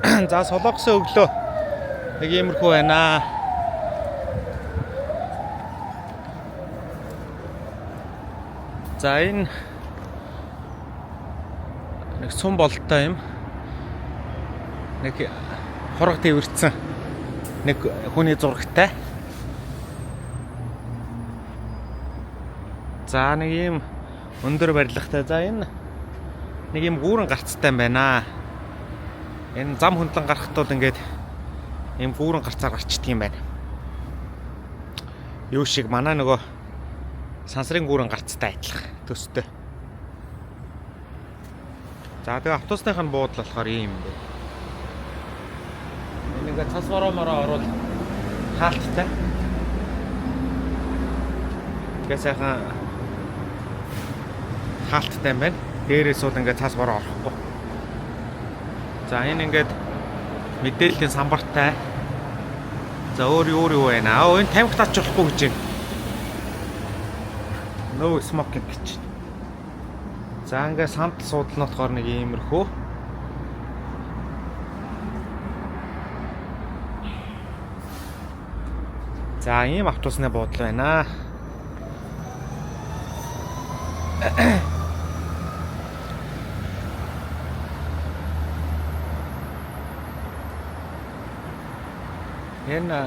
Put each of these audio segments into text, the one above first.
За солонгосын өглөө нэг иймэрхүү байна. За энэ нэг сум бололтой юм. Нэг хорог дэвэрсэн нэг хүний зурагтай. За нэг юм өндөр барилгатай. За энэ нэг юм гүүрэн гарцтай юм байна. Энэ зам хөндлөн гарахт бол ингээд ийм гүүрэн гарцаар гарчдаг юм байна. Юу шиг манай нөгөө сансрын гүүрэн гарцтай адилхан төстэй. За тэгээ автобусныхын буудлал болохоор ийм юм байна. Энэ ингээд цас вороомороо орвол хаалттай. Тэгээ сайхан хаалттай юм байна. Дээрээс бол ингээд цас бороо орохгүй. За энэ ингээд мэдээллийн самбартай. За өөр юу байна? Энэ тамхи тач болохгүй гэж байна. No smoking гэж. За ингээд самт суудлын болохоор нэг иймэрхүү. За ийм автобусны буудлал байна. Энэ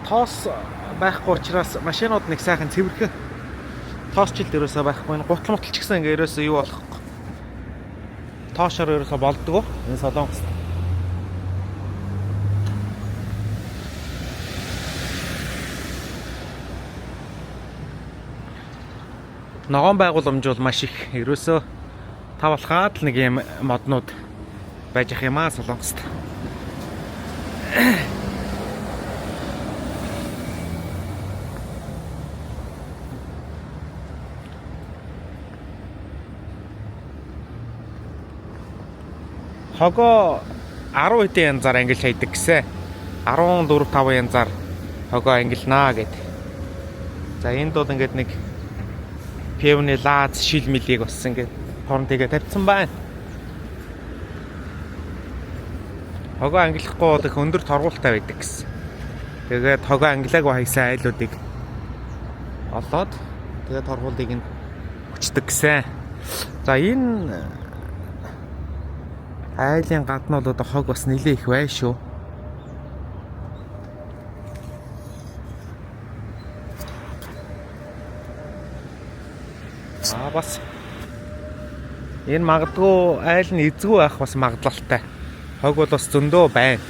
тоос байхгүй учраас машинууд нэг сайхан цэвэрхэн тоосчил дээрөөсөө байхгүй. Энэ гутал мутал ч гэсэн ингээ ерөөсөө юу болохгүй. Тоошоор ерөөсөө болдгоо. Энэ солонгос. Ногоон байгууламж бол маш их ерөөсөө тавалхаад л нэг юм моднууд байж ах юм аа солонгост. Хогоо 10 хэдэн янзаар ангил хайдаг гэсэн. 14-5 янзаар хогоо ангилнаа гэд. За энд бол ингээд нэг певны лааз шил мэлийг бас ингээд хорн тэгээ тавьсан байна. Хогоо ангилахгүй бол их өндөр торгуултай байдаг гэсэн. Тэгээд хогоо ангилаагүй хайсан айлуудыг олоод тэгээд торгуулыг нь хүчдэг гэсэн. За энэ айлын гадна бол одоо хог бас нэлээ их бай шүү. Бас энэ магадгүй айл нь эзгүй байх бас магадлалтай. Хог бол бас зөндөө байна.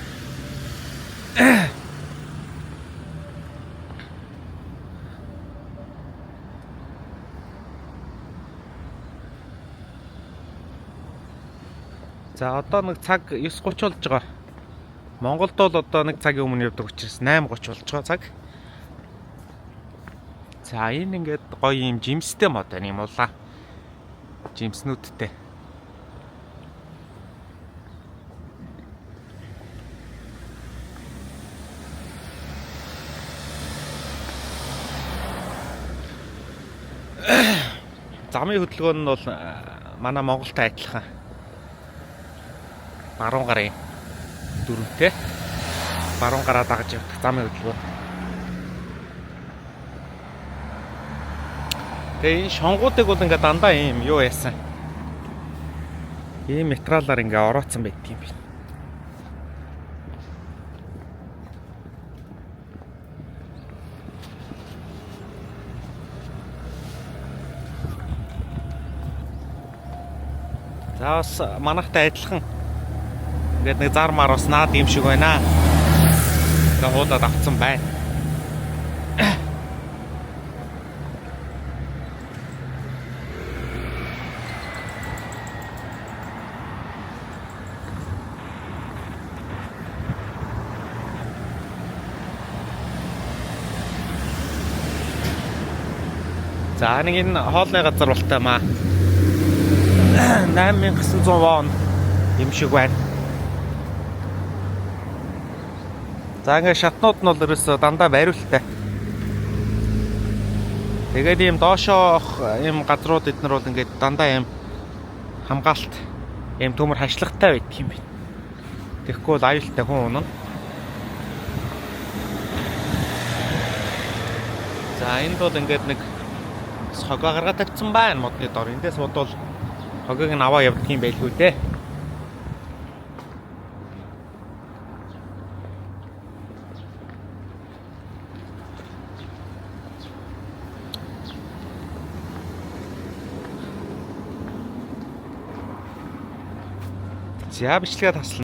За одоо нэг цаг 9:30 болж байгаа. Монголд бол одоо нэг цагийн өмнө явдаг учраас 8:30 болж байгаа цаг. За энэ ингээд гоё юм жимстэй мод байна юм улаа. Жимснүүдтэй. Замын хөдөлгөөн нь бол манай Монголтай адилхан. 10 гарын дөрөвтэй 10 гараа дагаж явдаг замын хөдөлгөөн. Тэгээ энэ шонгуудыг бол ингээ дандаа ийм юу яасан. Ийм материалаар ингээ орооцсон байдаг юм байна. За бас манайхтай адилхан ингээд нэг зар мар бас наад юм шиг байна. Тэгээ хуудаад авцсан байна. За нэг энэ хоолны газар болтой маа. 8900 вон юм шиг байна. За ингээ шатнууд нь бол ерөөсөө дандаа бариултай. Тэгээд ийм доошоох ийм газрууд эднэр бол ингээд дандаа ийм хамгаалт ийм төмөр хашлагтай байдаг юм байна. Тэгэхгүй бол аюултай хүн унана. За энд бол ингээд нэг хогоо гаргаад тавьсан байна модны дор. Эндээс бодвол хогыг нь аваа явдаг юм байлгүй дээ. За бичлэгээ таслана.